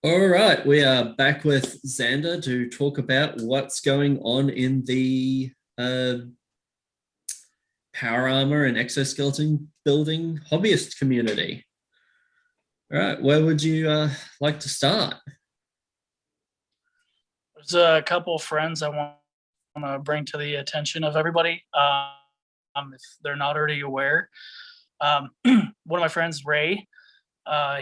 All right, we are back with Xander to talk about what's going on in the power armor and exoskeleton building hobbyist community. All right, where would you like to start? There's a couple of friends I want to bring to the attention of everybody, if they're not already aware. One of my friends, Ray,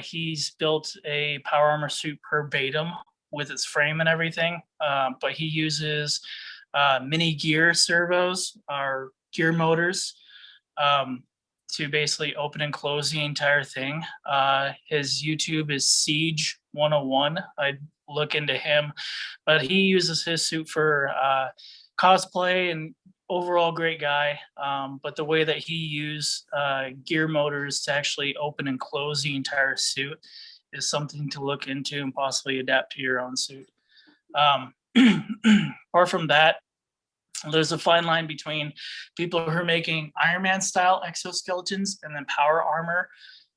he's built a power armor suit verbatim with its frame and everything, but he uses mini gear servos or gear motors to basically open and close the entire thing. His YouTube is Siege 101. I'd look into him, but he uses his suit for cosplay and overall great guy. But the way that he used gear motors to actually open and close the entire suit is something to look into and possibly adapt to your own suit. Apart from that, there's a fine line between people who are making Iron Man style exoskeletons and then power armor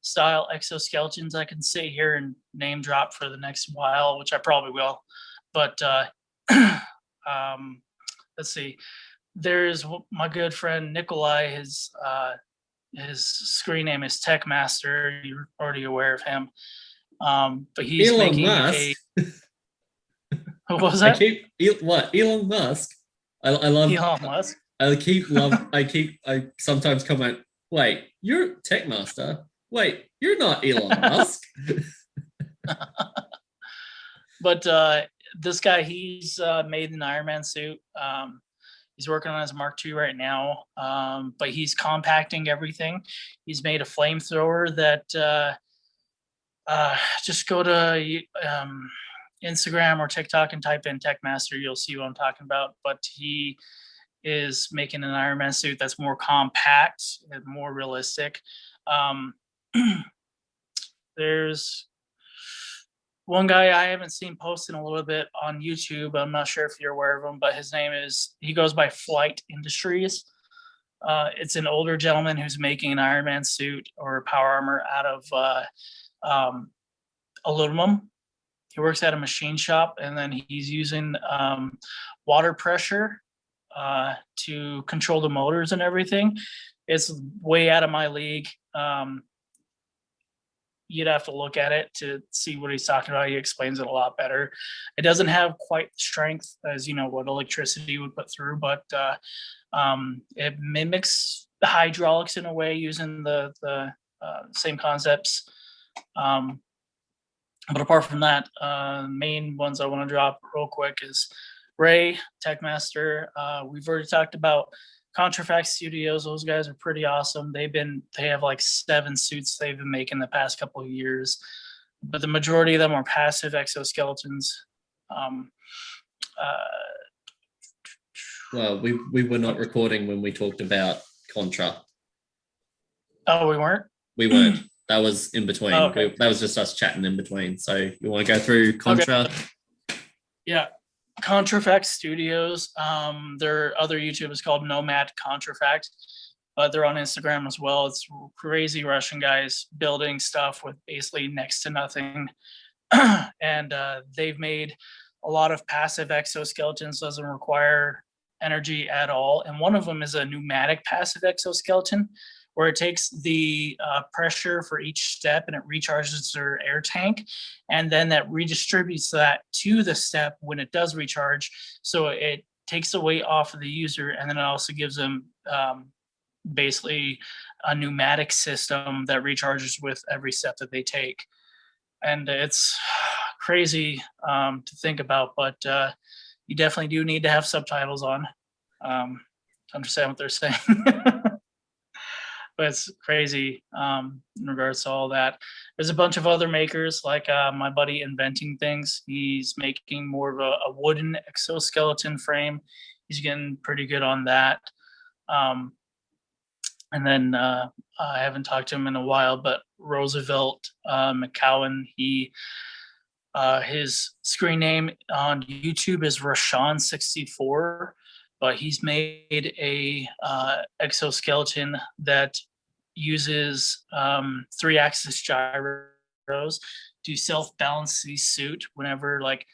style exoskeletons. I can sit here and name drop for the next while, which I probably will. But let's see. There's my good friend Nikolai. His screen name is Tech Master. You're already aware of him. But he's Elon making Musk. What was that? Elon Musk. I love Elon Musk. I sometimes comment, wait, you're Tech Master. Wait, you're not Elon Musk. But this guy, he's made an Iron Man suit. He's working on his Mark II right now, but he's compacting everything. He's made a flamethrower that just go to Instagram or TikTok and type in Tech Master. You'll see what I'm talking about. But he is making an Iron Man suit that's more compact and more realistic. There's one guy I haven't seen posting a little bit on YouTube. I'm not sure if you're aware of him, but he goes by Flight Industries. It's an older gentleman who's making an Iron Man suit or power armor out of aluminum. He works at a machine shop, and then he's using water pressure to control the motors and everything. It's way out of my league. You'd have to look at it to see what he's talking about. He explains it a lot better. It doesn't have quite the strength as what electricity would put through, but it mimics the hydraulics in a way using the same concepts. But apart from that, main ones I want to drop real quick is Ray, Tech Master. We've already talked about Contrafact Studios. Those guys are pretty awesome. They have like 7 suits they've been making the past couple of years, but the majority of them are passive exoskeletons. Well, we were not recording when we talked about Contra. Oh, we weren't? We weren't. That was in between. Oh, okay. That was just us chatting in between. So you want to go through Contra? Okay. Yeah. Contrafact Studios. Their other YouTube is called Nomad Contrafact, but they're on Instagram as well. It's crazy Russian guys building stuff with basically next to nothing. And they've made a lot of passive exoskeletons, doesn't require energy at all. And one of them is a pneumatic passive exoskeleton, where it takes the pressure for each step and it recharges their air tank, and then that redistributes that to the step when it does recharge. So it takes the weight off of the user, and then it also gives them basically a pneumatic system that recharges with every step that they take. And it's crazy to think about, but you definitely do need to have subtitles on to understand what they're saying. But it's crazy in regards to all that. There's a bunch of other makers, like my buddy Inventing Things. He's making more of a wooden exoskeleton frame. He's getting pretty good on that. And then I haven't talked to him in a while, but Roosevelt McCowan, his screen name on YouTube is Rashawn64. But he's made a exoskeleton that uses 3-axis gyros to self-balance the suit whenever, like,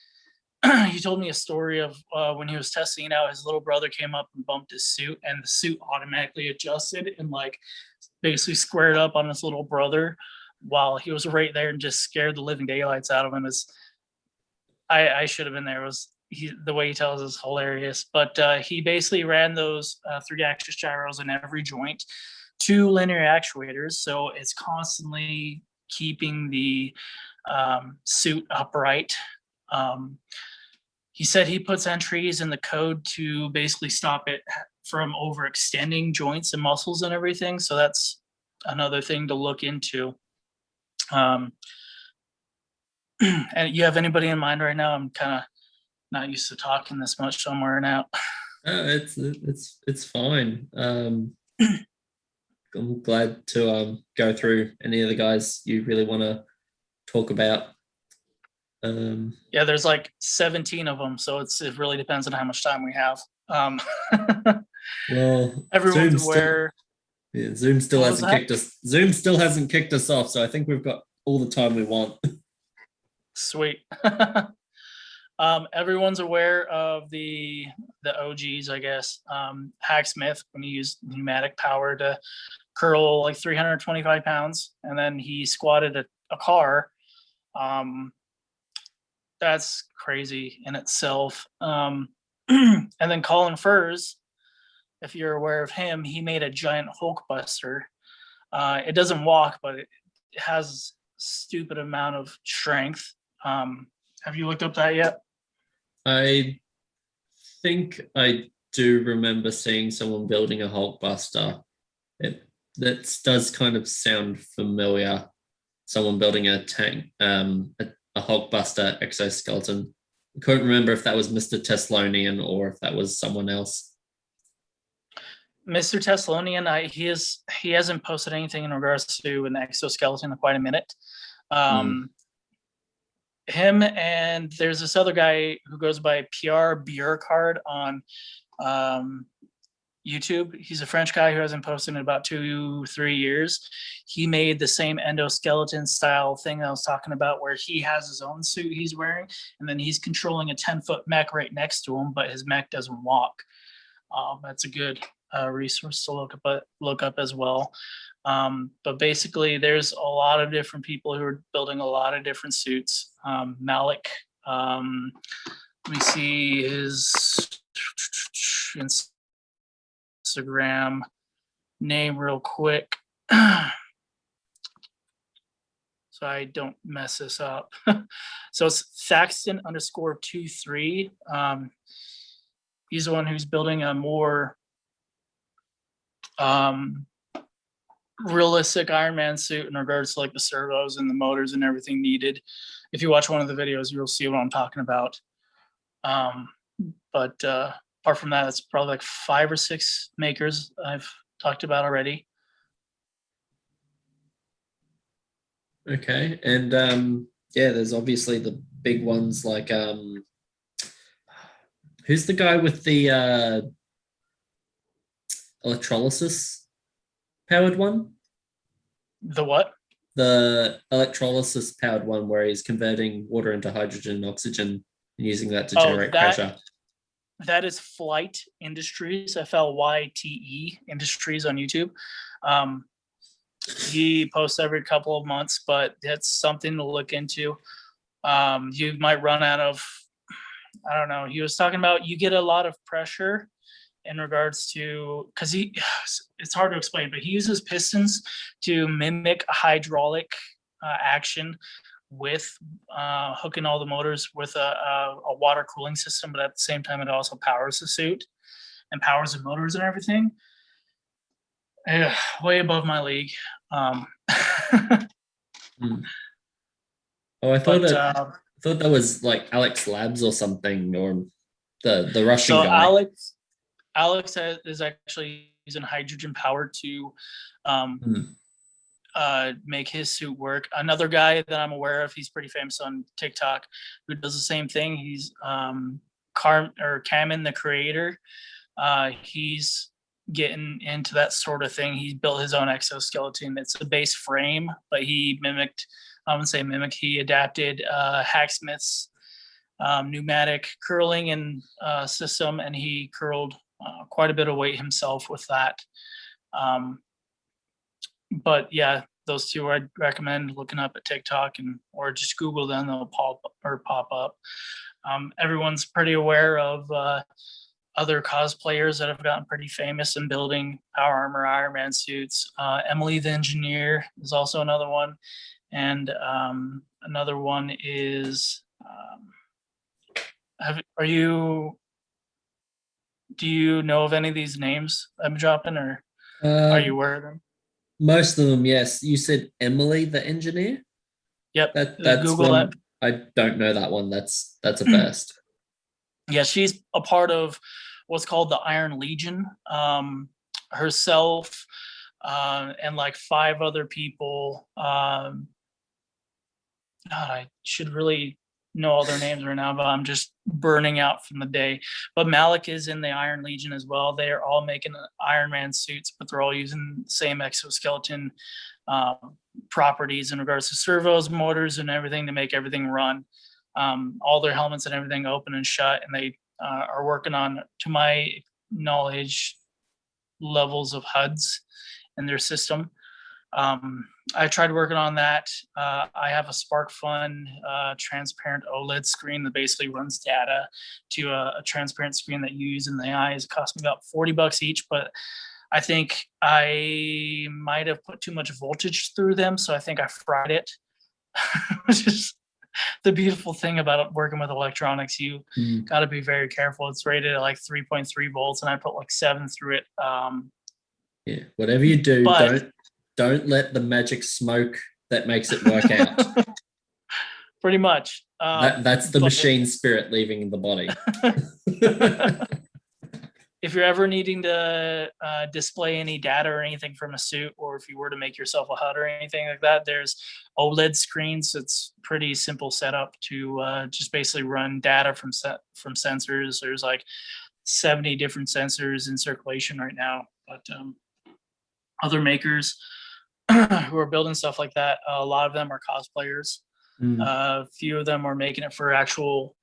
he told me a story of when he was testing it out, his little brother came up and bumped his suit, and the suit automatically adjusted and like basically squared up on his little brother while he was right there and just scared the living daylights out of him. I should have been there. It was the way he tells is hilarious. But he basically ran those 3-axis gyros in every joint, 2 linear actuators, so it's constantly keeping the suit upright. He said he puts entries in the code to basically stop it from overextending joints and muscles and everything. So that's another thing to look into. And you have anybody in mind right now? I'm kind of not used to talking this much, so I'm wearing out. It's fine. I'm glad to go through any of the guys you really want to talk about. Yeah, there's like 17 of them, so it really depends on how much time we have. Well, Everyone's aware. Zoom still What was hasn't that? kicked us. Zoom still hasn't kicked us off, so I think we've got all the time we want. Sweet. Everyone's aware of the OGs, I guess. Hacksmith, when he used pneumatic power to curl like 325 pounds, and then he squatted a car. That's crazy in itself. And then Colin Furs, if you're aware of him, he made a giant Hulk buster. It doesn't walk, but it has stupid amount of strength. Have you looked up that yet? I think I do remember seeing someone building a Hulk buster. That does kind of sound familiar. Someone building a tank, a Hulkbuster exoskeleton. I couldn't remember if that was Mr. Teslonian or if that was someone else. Mr. Teslonian, he hasn't posted anything in regards to an exoskeleton in quite a minute. Him and there's this other guy who goes by Pierre Biercard on YouTube. He's a French guy who hasn't posted in about 2-3 years. He made the same endoskeleton style thing I was talking about, where he has his own suit he's wearing, and then he's controlling a 10-foot mech right next to him, but his mech doesn't walk. That's a good resource to look up as well. But basically, there's a lot of different people who are building a lot of different suits. Malik, let me see his Instagram name real quick, so I don't mess this up. So it's Thaxton_23. He's the one who's building a more realistic Iron Man suit in regards to like the servos and the motors and everything needed. If you watch one of the videos, you'll see what I'm talking about. But apart from that, it's probably like 5 or 6 makers I've talked about already. Okay, and yeah, there's obviously the big ones like who's the guy with the electrolysis powered one? The what? The electrolysis powered one where he's converting water into hydrogen and oxygen and using that to generate pressure. That is Flight Industries, FLYTE Industries on YouTube. He posts every couple of months, but that's something to look into. You might run out of, I don't know. He was talking about you get a lot of pressure in regards to, because it's hard to explain, but he uses pistons to mimic hydraulic action with hooking all the motors with a water cooling system, but at the same time, it also powers the suit and powers the motors and everything. Way above my league. Oh, I thought that was like Alex Labs or something, or the Russian guy. Alex is actually using hydrogen power to make his suit work. Another guy that I'm aware of, he's pretty famous on TikTok, who does the same thing. He's Kamen the Creator. He's getting into that sort of thing. He built his own exoskeleton. It's a base frame, but he mimicked, I wouldn't say mimic, he adapted Hacksmith's pneumatic curling and system, and he curled quite a bit of weight himself with that. But yeah, those two I'd recommend looking up at TikTok or just Google them. They'll pop up. Everyone's pretty aware of other cosplayers that have gotten pretty famous in building Power Armor Iron Man suits. Emily the Engineer is also another one, and another one is. Do you know of any of these names I'm dropping, or are you aware of them? Most of them, yes. You said Emily the Engineer? Yep. That's Google one. that. I don't know that one. That's a first. Yeah, she's a part of what's called the Iron Legion. Herself and like 5 other people. God, I should really know all their names right now, but I'm just burning out from the day. But Malik is in the Iron Legion as well. They are all making Iron Man suits, but they're all using the same exoskeleton properties in regards to servos, motors, and everything to make everything run. All their helmets and everything open and shut, and they are working on, to my knowledge, levels of HUDs in their system. I tried working on that. I have a SparkFun transparent OLED screen that basically runs data to a transparent screen that you use in the eyes. It cost me about $40 each, but I think I might have put too much voltage through them, so I think I fried it. Which is the beautiful thing about working with electronics. You got to be very careful. It's rated at like 3.3 volts, and I put like 7 through it. Yeah, whatever you do, don't let the magic smoke that makes it work out. Pretty much. That's the machine spirit leaving the body. If you're ever needing to display any data or anything from a suit, or if you were to make yourself a HUD or anything like that, there's OLED screens. It's pretty simple setup to just basically run data from sensors. There's like 70 different sensors in circulation right now, but other makers who are building stuff like that, a lot of them are cosplayers. A few of them are making it for actual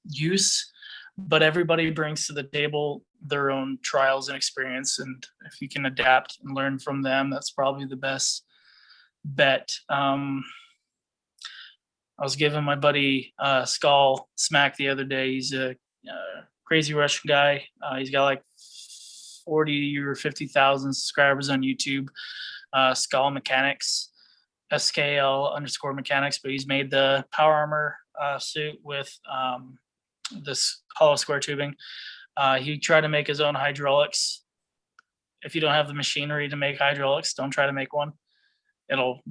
use, but everybody brings to the table their own trials and experience, and if you can adapt and learn from them, that's probably the best bet. I was giving my buddy Skull smack the other day. He's a crazy Russian guy. He's got like 40 or 50,000 subscribers on YouTube. Skull Mechanics, SKL_mechanics, but he's made the Power Armor suit with this hollow square tubing. He tried to make his own hydraulics. If you don't have the machinery to make hydraulics, don't try to make one. It'll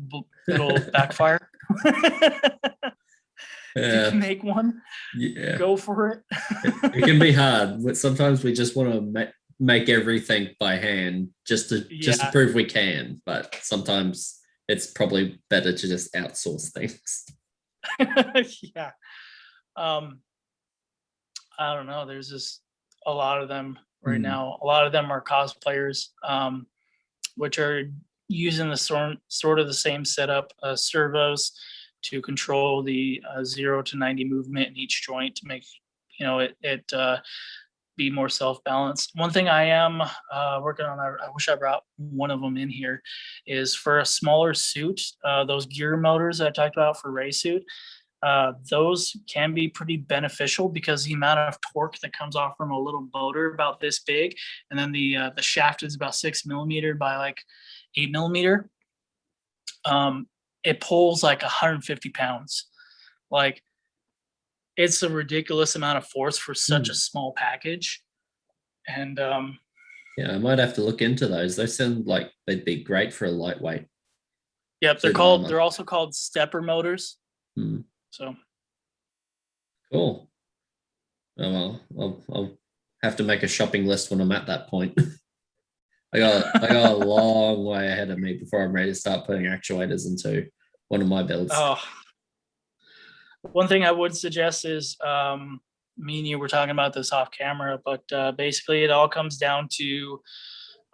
backfire. If you can make one, go for it. It can be hard, but sometimes we just want to make everything by hand just to prove we can, but sometimes it's probably better to just outsource things. Yeah. I don't know, there's just a lot of them right now. A lot of them are cosplayers, which are using the sort of the same setup, servos to control the 0 to 90 movement in each joint to make it be more self-balanced. One thing I am working on, I wish I brought one of them in here, is for a smaller suit, those gear motors that I talked about for Ray suit, those can be pretty beneficial because the amount of torque that comes off from a little motor about this big, and then the shaft is about 6 millimeter by like 8 millimeter. It pulls like 150 pounds. Like, it's a ridiculous amount of force for such a small package. And yeah, I might have to look into those. They sound like they'd be great for a lightweight. Yep, they're also called stepper motors. So cool. Oh well, I'll have to make a shopping list when I'm at that point. I got a long way ahead of me before I'm ready to start putting actuators into one of my builds. One thing I would suggest is me and you were talking about this off camera, but basically it all comes down to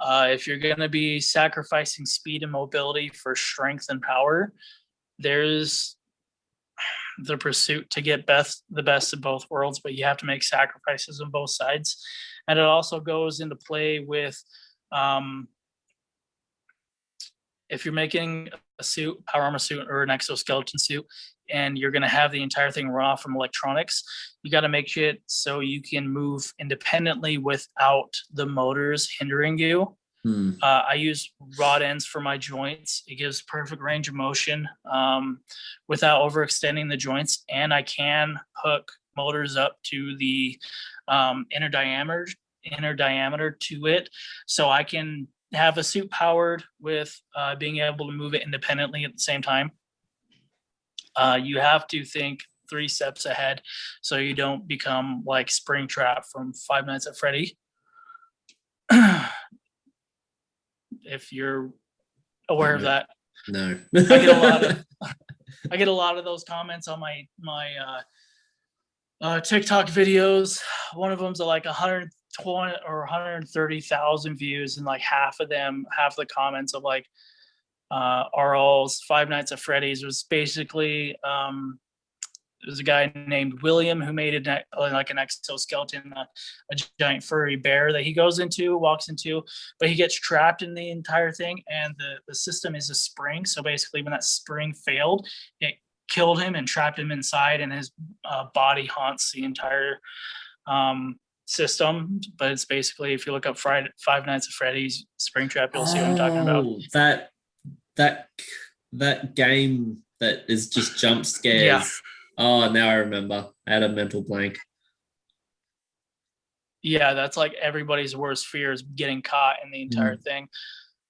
if you're going to be sacrificing speed and mobility for strength and power, there's the pursuit to get the best of both worlds, but you have to make sacrifices on both sides. And it also goes into play with if you're making a suit, power armor suit, or an exoskeleton suit, and you're going to have the entire thing raw from electronics, you got to make it so you can move independently without the motors hindering you. I use rod ends for my joints. It gives perfect range of motion without overextending the joints, and I can hook motors up to the inner diameter to it, so I can have a suit powered with being able to move it independently at the same time. You have to think 3 steps ahead so you don't become like Springtrap from Five Nights at Freddy. If you're aware of that. No. I get a lot of those comments on my TikTok videos. One of them's like 120 or 130,000 views, and like half of the comments of like RL's Five Nights at Freddy's was basically there's a guy named William who made like an exoskeleton, a giant furry bear that he walks into, but he gets trapped in the entire thing, and the system is a spring. So basically when that spring failed, it killed him and trapped him inside, and his body haunts the entire system. But it's basically, if you look up Five Nights at Freddy's Springtrap, you'll see what I'm talking about. That game that is just jump scares. Yeah. Oh, now I remember. I had a mental blank. Yeah, that's like everybody's worst fear is getting caught in the entire thing.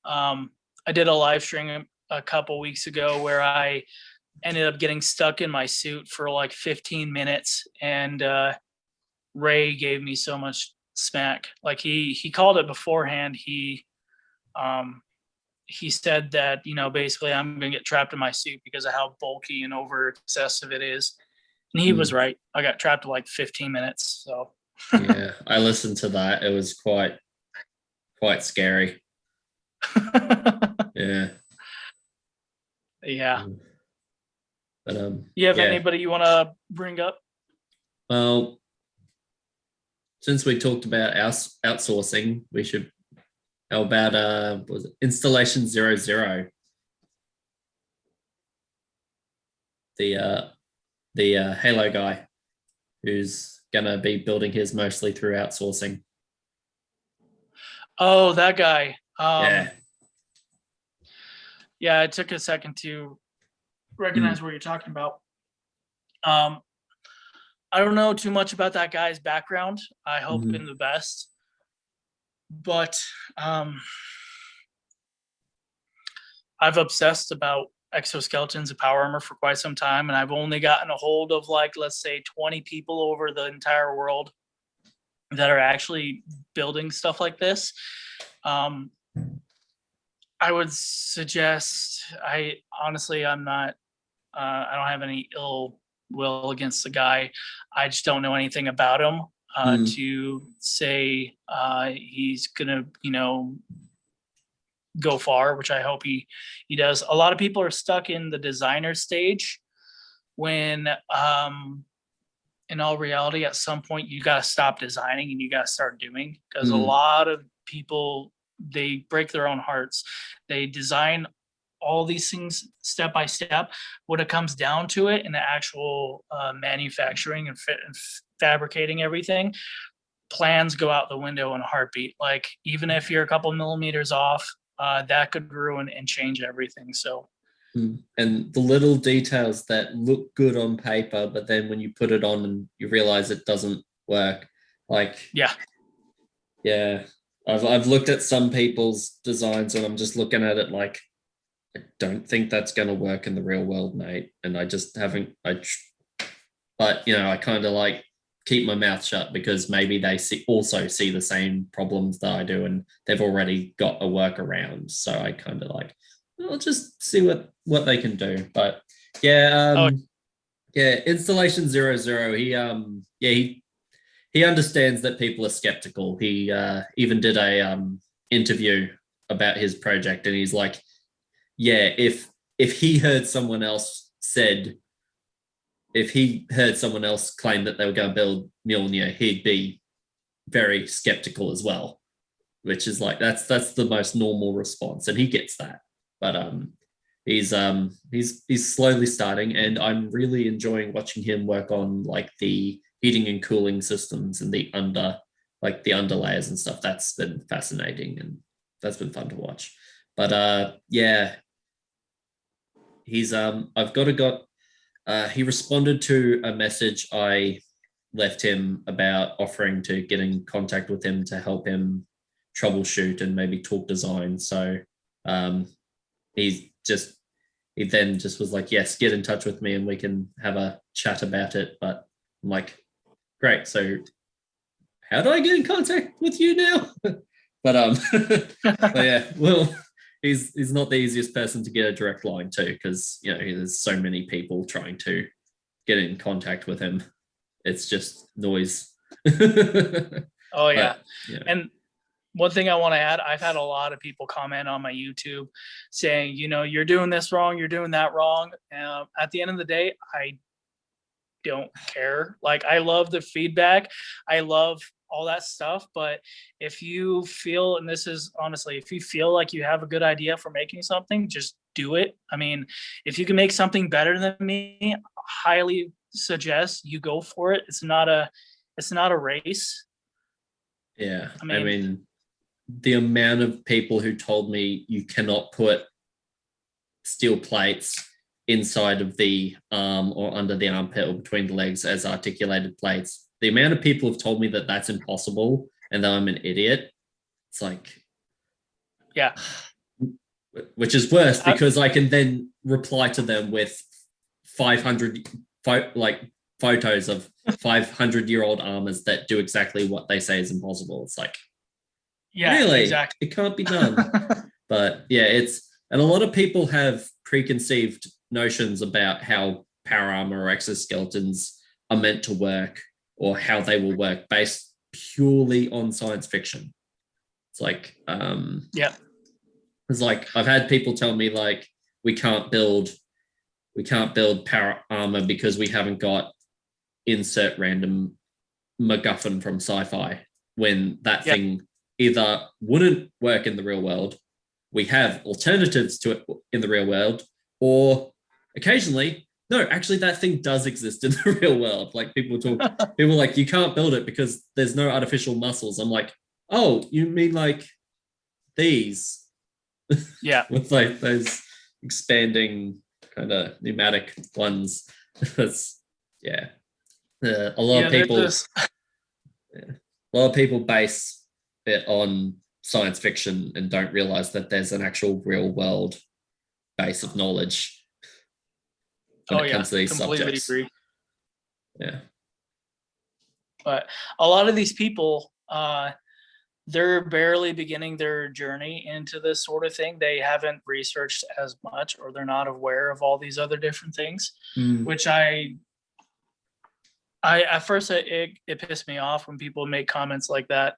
I did a live stream a couple weeks ago where I ended up getting stuck in my suit for like 15 minutes, and Ray gave me so much smack. Like he called it beforehand. He said that, basically I'm going to get trapped in my suit because of how bulky and over excessive it is. And he was right. I got trapped for like 15 minutes. So yeah, I listened to that. It was quite scary. Yeah. Yeah. But you have anybody you want to bring up? Well, since we talked about outsourcing, we should. How about was it Installation 00? The Halo guy who's gonna be building his mostly through outsourcing. Oh, that guy. Yeah, it took a second to recognize what you're talking about. I don't know too much about that guy's background. I hope in the best. But I've obsessed about exoskeletons and power armor for quite some time, and I've only gotten a hold of, like, let's say 20 people over the entire world that are actually building stuff like this. I would suggest, I'm not, I don't have any ill will against the guy. I just don't know anything about him to say he's gonna, go far, which I hope he does. A lot of people are stuck in the designer stage when in all reality, at some point you got to stop designing and you got to start doing, because a lot of people, they break their own hearts. They design all these things step by step. When it comes down to it in the actual manufacturing and fabricating everything, plans go out the window in a heartbeat. Like, even if you're a couple millimeters off, that could ruin and change everything. So, and the little details that look good on paper, but then when you put it on and you realize it doesn't work, like, I've looked at some people's designs and I'm just looking at it like, I don't think that's going to work in the real world, mate. And I just haven't, but I kind of like keep my mouth shut, because maybe they also see the same problems that I do and they've already got a workaround. So I kind of like, I'll just see what they can do. But Installation 00, he he understands that people are skeptical. He even did a interview about his project, and he's like, yeah, if he heard someone else said, if he heard someone else claim that they were going to build Mjolnir, he'd be very skeptical as well, which is like that's the most normal response, and he gets that. But he's slowly starting, and I'm really enjoying watching him work on like the heating and cooling systems and the underlayers and stuff. That's been fascinating, and that's been fun to watch. But yeah, he's I've got he responded to a message I left him about offering to get in contact with him to help him troubleshoot and maybe talk design. So he then just was like, yes, get in touch with me and we can have a chat about it. But I'm like, great. So how do I get in contact with you now? but but yeah, well, he's not the easiest person to get a direct line to, because there's so many people trying to get in contact with him. It's just noise. Oh yeah. Yeah. And one thing I want to add, I've had a lot of people comment on my YouTube saying, you're doing this wrong, you're doing that wrong. At the end of the day, I don't care. Like, I love the feedback. I love all that stuff. But if you feel, and this is honestly, if you feel like you have a good idea for making something, just do it. I mean, if you can make something better than me, highly suggest you go for it. It's not a race. Yeah. I mean, the amount of people who told me you cannot put steel plates inside of the arm or under the armpit or between the legs as articulated plates, the amount of people have told me that that's impossible and that I'm an idiot, it's like, yeah, which is worse because I can then reply to them with 500 photos of 500-year-old armors that do exactly what they say is impossible. It's like, yeah, really, exactly. it can't be done. But yeah, and a lot of people have preconceived notions about how power armor or exoskeletons are meant to work or how they will work based purely on science fiction. It's like, yeah, it's like I've had people tell me like we can't build power armor because we haven't got insert random MacGuffin from sci-fi, when that thing either wouldn't work in the real world, we have alternatives to it in the real world, or occasionally, no, actually that thing does exist in the real world. Like people like, you can't build it because there's no artificial muscles. I'm like, oh, you mean like these? Yeah. With like those expanding kind of pneumatic ones. That's a lot of people. A lot of people base it on science fiction and don't realize that there's an actual real world base of knowledge when it comes to these completely subjects. Agree. Yeah. But a lot of these people, they're barely beginning their journey into this sort of thing. They haven't researched as much, or they're not aware of all these other different things, which I at first it pissed me off when people make comments like that.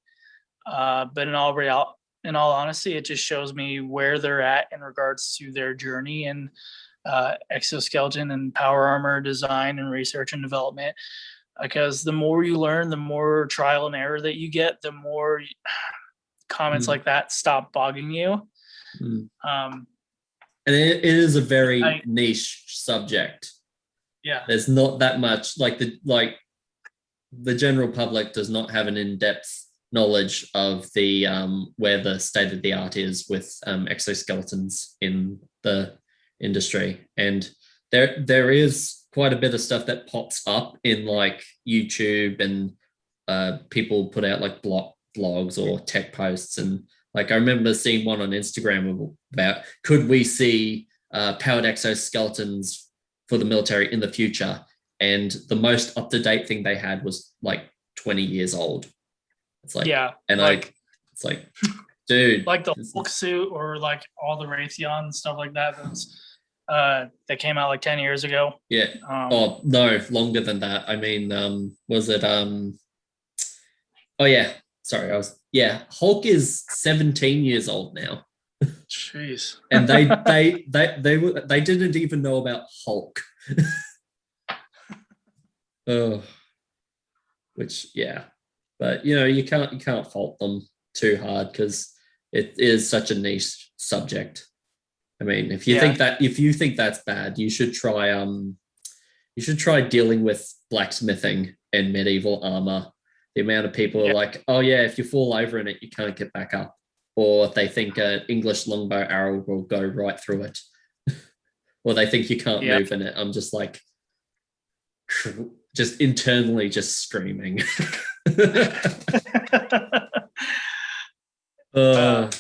But in all honesty, it just shows me where they're at in regards to their journey in exoskeleton and power armor design and research and development. Because the more you learn, the more trial and error that you get, the more comments like that stop bogging you. And it is a very niche subject. Yeah, there's not that much the general public does not have an in-depth knowledge of the where the state of the art is with exoskeletons in the industry, and there is quite a bit of stuff that pops up in like YouTube, and people put out like blogs or tech posts, and like I remember seeing one on Instagram about could we see powered exoskeletons for the military in the future, and the most up-to-date thing they had was like 20 years old. It's like, and it's like, dude, like the Hulk suit or like all the Raytheon and stuff like that. That came out like 10 years ago. Yeah. Oh no, longer than that. I mean, was it Oh yeah, sorry, Hulk is 17 years old now, Jeez. and they didn't even know about Hulk. Oh, which yeah, but you can't fault them too hard because it is such a niche subject. I mean, Yeah. if you think that's bad, you should try dealing with blacksmithing and medieval armor. The amount of people are Yeah. like, oh yeah, if you fall over in it, you can't get back up, or they think an English longbow arrow will go right through it, or they think you can't Yeah. move in it. I'm just like, just internally just screaming. uh, uh,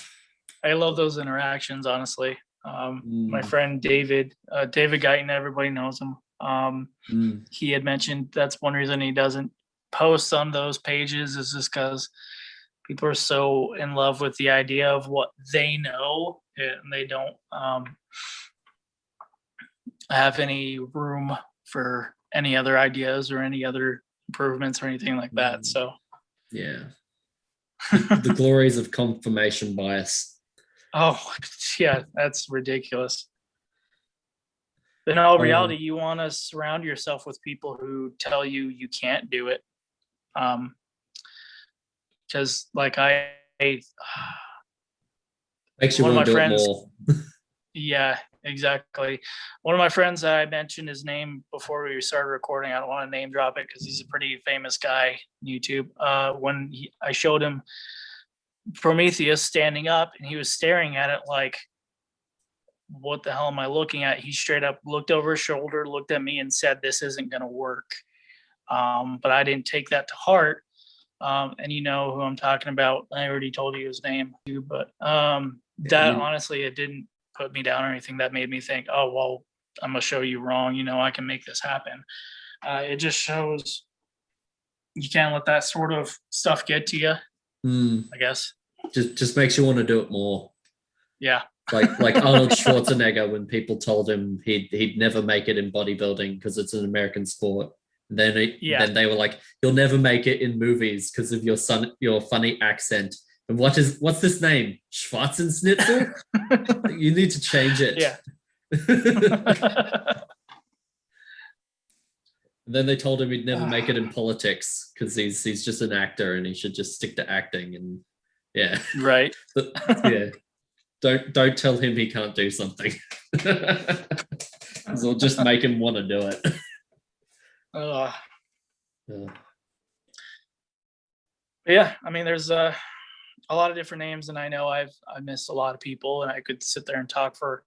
I love those interactions, honestly. My mm, friend David Guyton, everybody knows him. mm, He had mentioned that's one reason he doesn't post on those pages is just because people are so in love with the idea of what they know and they don't have any room for any other ideas or any other improvements or anything like that. So yeah, the glories of confirmation bias. oh yeah, that's ridiculous. In all Oh, reality, you want to surround yourself with people who tell you you can't do it. Because like makes you one of want my to do it friends, more. yeah, exactly. One of my friends that I mentioned his name before we started recording. I don't want to name drop it because he's a pretty famous guy on YouTube. I showed him Prometheus standing up and he was staring at it like, what the hell am I looking at? He straight up looked over his shoulder, looked at me, and said, "This isn't going to work." But I didn't take that to heart. And you know who I'm talking about. I already told you his name, but Yeah, that honestly, it didn't put me down or anything. That made me think, oh, well, I'm going to show you wrong. You know, I can make this happen. It just shows you can't let that sort of stuff get to you, I guess. just makes you want to do it more. Yeah. Like Arnold Schwarzenegger when people told him he'd never make it in bodybuilding because it's an American sport. Yeah. Then they were like, "You'll never make it in movies because of your funny accent." And what's this name? Schwarzenschnitzel? You need to change it. Yeah. And then they told him he'd never make it in politics because he's just an actor and he should just stick to acting. And yeah, Right. but, yeah. Don't tell him he can't do something. It'll just make him want to do it. Yeah, I mean, there's a lot of different names, and I know I missed a lot of people, and I could sit there and talk for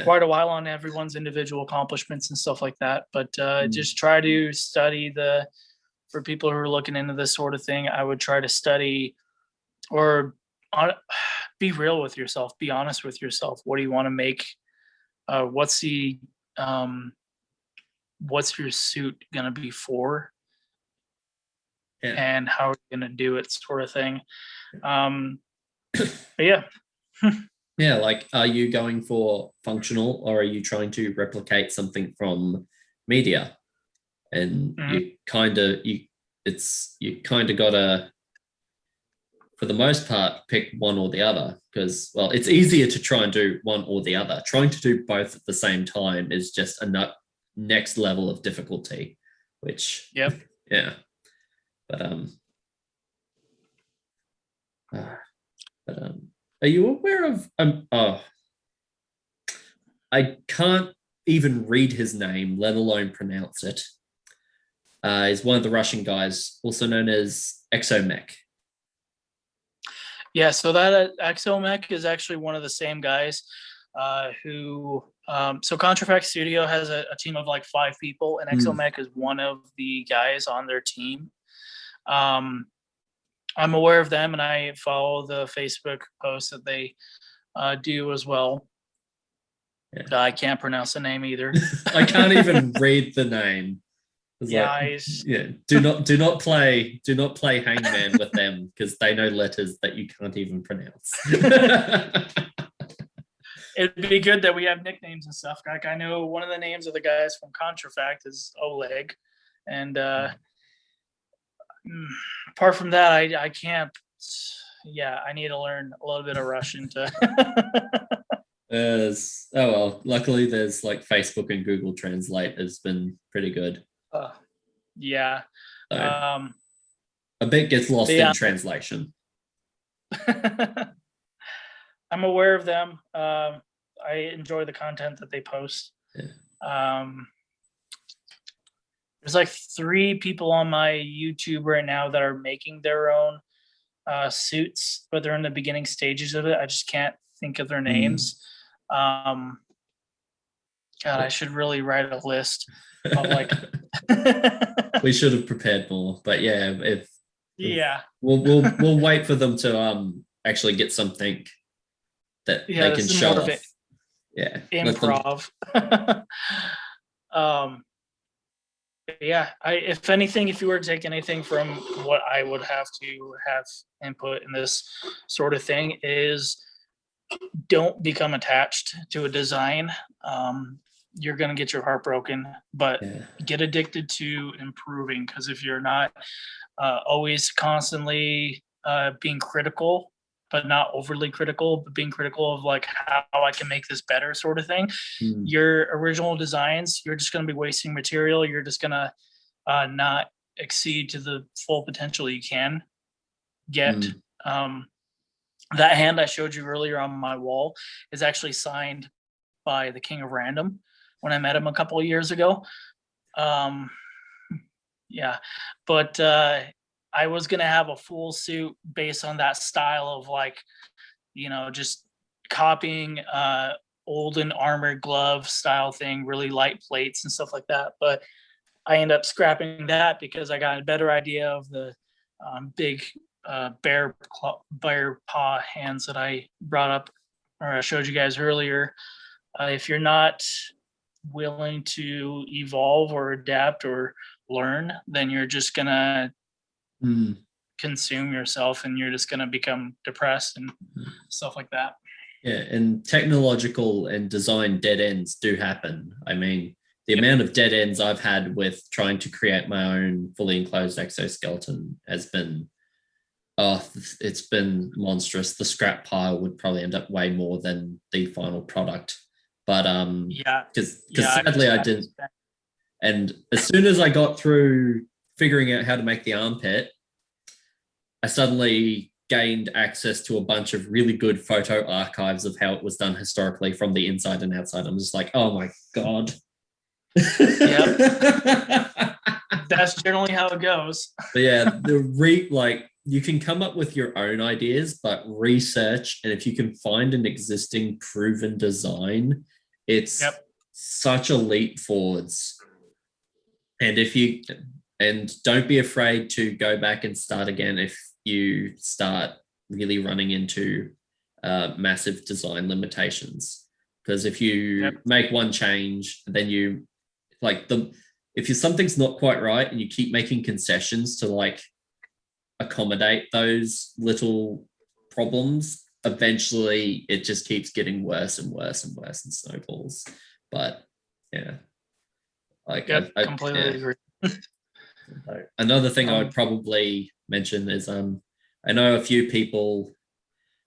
quite a while on everyone's individual accomplishments and stuff like that. But just try to study for people who are looking into this sort of thing. I would try to study or be real with yourself. Be honest with yourself. What do you want to make? What's your suit gonna be for? And how are you going to do it, sort of thing. But yeah. Yeah, like, are you going for functional or are you trying to replicate something from media? And you kind of gotta, for the most part, pick one or the other because, well, it's easier to try and do one or the other. Trying to do both at the same time is just a next level of difficulty, which yeah. But are you aware of I can't even read his name, let alone pronounce it. He's one of the Russian guys, also known as Exomech. Yeah, so that Exomech is actually one of the same guys who so Contrafact Studio has a team of like 5 people, and Exomech is one of the guys on their team. I'm aware of them, and I follow the Facebook posts that they do as well. Yeah. I can't pronounce the name either. I can't even read the name. Do not play hangman with them because they know letters that you can't even pronounce. It'd be good that we have nicknames and stuff. Like, I know one of the names of the guys from Contrafact is Oleg, and Apart from that, I can't. Yeah, I need to learn a little bit of Russian to. Oh well, luckily there's like Facebook and Google Translate has been pretty good. Yeah. So Um, a bit gets lost in yeah, translation. I'm aware of them. I enjoy the content that they post. Yeah. There's like 3 people on my YouTube right now that are making their own suits, but they're in the beginning stages of it. I just can't think of their names. God, I should really write a list of like. We should have prepared more, but yeah, if Yeah. we'll wait for them to actually get something that Yeah, they can this is show more of off. Yeah, improv. um, yeah, if anything, if you were to take anything from what I would have to have input in this sort of thing is don't become attached to a design. You're going to get your heart broken, but yeah. get addicted to improving, because if you're not always constantly being critical, but not overly critical, but being critical of like how I can make this better sort of thing, your original designs, you're just going to be wasting material. You're just going to not exceed to the full potential you can get. That hand I showed you earlier on my wall is actually signed by the King of Random when I met him a couple of years ago. Yeah, but I was gonna have a full suit based on that style of like, just copying old and armored glove style thing, really light plates and stuff like that. But I end up scrapping that because I got a better idea of the big bear paw hands that I brought up or I showed you guys earlier. If you're not willing to evolve or adapt or learn, then you're just gonna consume yourself and you're just gonna become depressed and stuff like that. Yeah, and technological and design dead ends do happen. I mean, the amount of dead ends I've had with trying to create my own fully enclosed exoskeleton has been, it's been monstrous. The scrap pile would probably end up way more than the final product. But because sadly I didn't. And as soon as I got through figuring out how to make the armpit, I suddenly gained access to a bunch of really good photo archives of how it was done historically from the inside and outside. I'm just like, oh my God. Yep. That's generally how it goes. But yeah, you can come up with your own ideas, but research, and if you can find an existing proven design, it's such a leap forwards. And don't be afraid to go back and start again if you start really running into massive design limitations. Because if you make one change, then if something's not quite right and you keep making concessions to like accommodate those little problems, eventually it just keeps getting worse and worse and worse and snowballs. But yeah, like I completely agree. Another thing I would probably mention is I know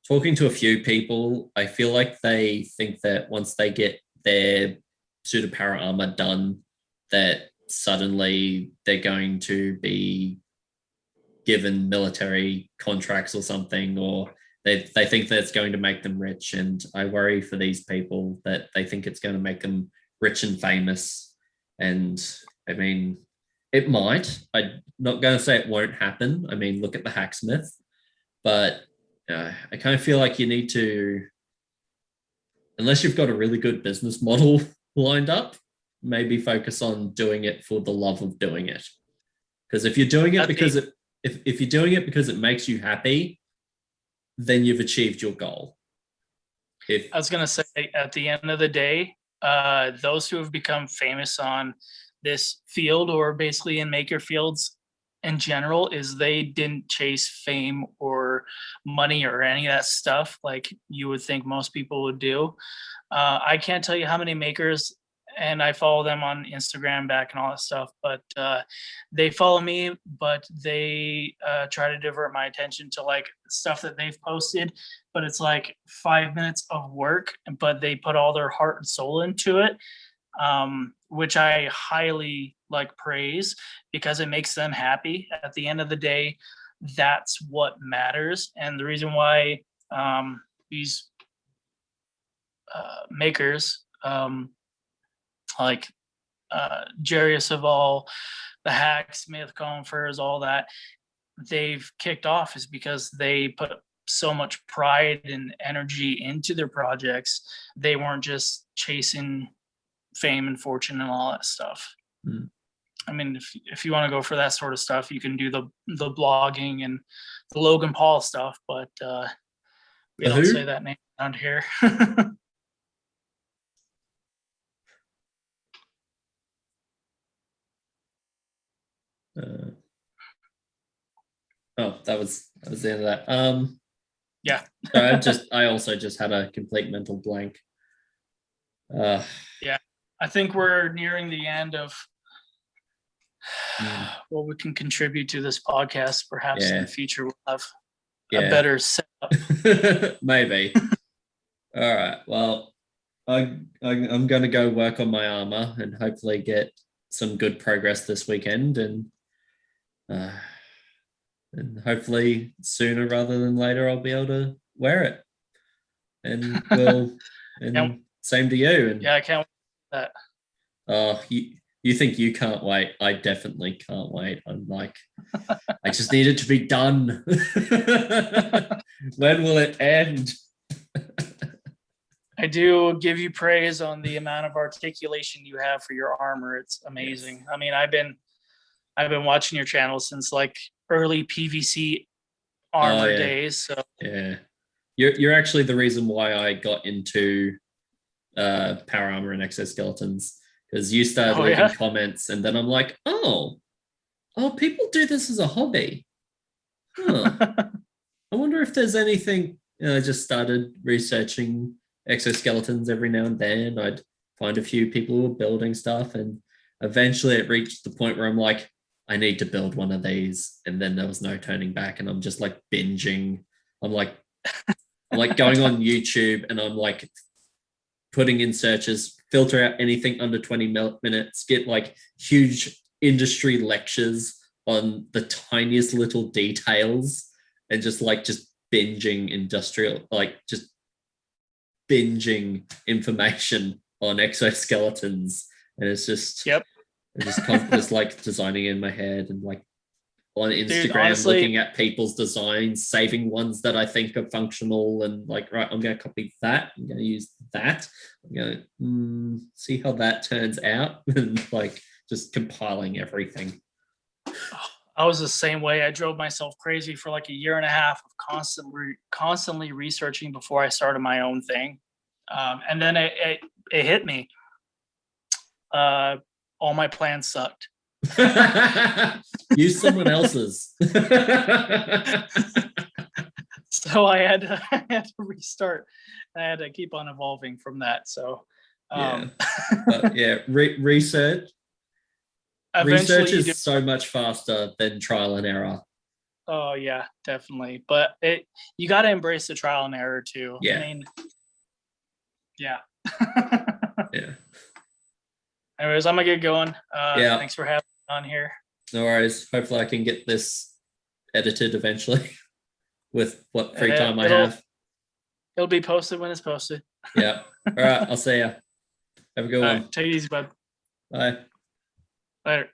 talking to a few people, I feel like they think that once they get their suit of para armor done, that suddenly they're going to be given military contracts or something, or they think that it's going to make them rich. And I worry for these people that they think it's going to make them rich and famous. And I mean, it might. I'm not going to say it won't happen. I mean, look at the hacksmith. But I kind of feel like you need to, unless you've got a really good business model lined up, maybe focus on doing it for the love of doing it. Because if you're doing it if you're doing it because it makes you happy, then you've achieved your goal. I was going to say, at the end of the day, those who have become famous on this field or basically in maker fields in general is they didn't chase fame or money or any of that stuff like you would think most people would do. I can't tell you how many makers and I follow them on Instagram back and all that stuff. But they follow me, but they try to divert my attention to like stuff that they've posted. But it's like 5 minutes of work, but they put all their heart and soul into it, which I highly like praise because it makes them happy. At the end of the day, that's what matters. And the reason why these makers like Jarius of all the hacks, Smith, Confers, all that, they've kicked off is because they put so much pride and energy into their projects. They weren't just chasing fame and fortune and all that stuff. Mm. I mean, if you want to go for that sort of stuff, you can do the blogging and the Logan Paul stuff, but we don't say that name around here. That was the end of that. Yeah. So I also just had a complete mental blank. Yeah, I think we're nearing the end of what we can contribute to this podcast. Perhaps in the future we'll have a better setup. Maybe. All right. Well, I'm going to go work on my armor and hopefully get some good progress this weekend, and hopefully sooner rather than later I'll be able to wear it. And same to you. And I can't wait for that. Oh, you think you can't wait? I definitely can't wait. I'm like, I just need it to be done. When will it end? I do give you praise on the amount of articulation you have for your armor. It's amazing. Yes. I mean, I've been watching your channel since like early PVC armor days. So yeah, you're actually the reason why I got into power armor and exoskeletons, because you started leaving comments, and then I'm like, oh, people do this as a hobby. Huh. I wonder if there's anything. I just started researching exoskeletons every now and then. I'd find a few people who were building stuff, and eventually it reached the point where I'm like, I need to build one of these, and then there was no turning back, and I'm just like binging. I'm like going on YouTube, and I'm like putting in searches, filter out anything under 20 minutes, get like huge industry lectures on the tiniest little details, and just binging just binging information on exoskeletons. And it's just just like designing in my head, and like on Instagram, dude, honestly, looking at people's designs, saving ones that I think are functional, and like, right, I'm going to copy that. I'm going to use that. I'm going to see how that turns out, and like just compiling everything. I was the same way. I drove myself crazy for like a year and a half of constantly researching before I started my own thing. And then it hit me. All my plans sucked. Use someone else's. So I had to restart. I had to keep on evolving from that. So research. Research is so much faster than trial and error. Oh yeah, definitely. But you got to embrace the trial and error too. Yeah. I mean, yeah. Yeah. Anyways, I'm gonna get going. Thanks for having me on here. No worries. Hopefully I can get this edited eventually with what free time I have. It'll be posted when it's posted. Yeah. All right. I'll see ya. Have a good one. Take it easy, bud. Bye. Later.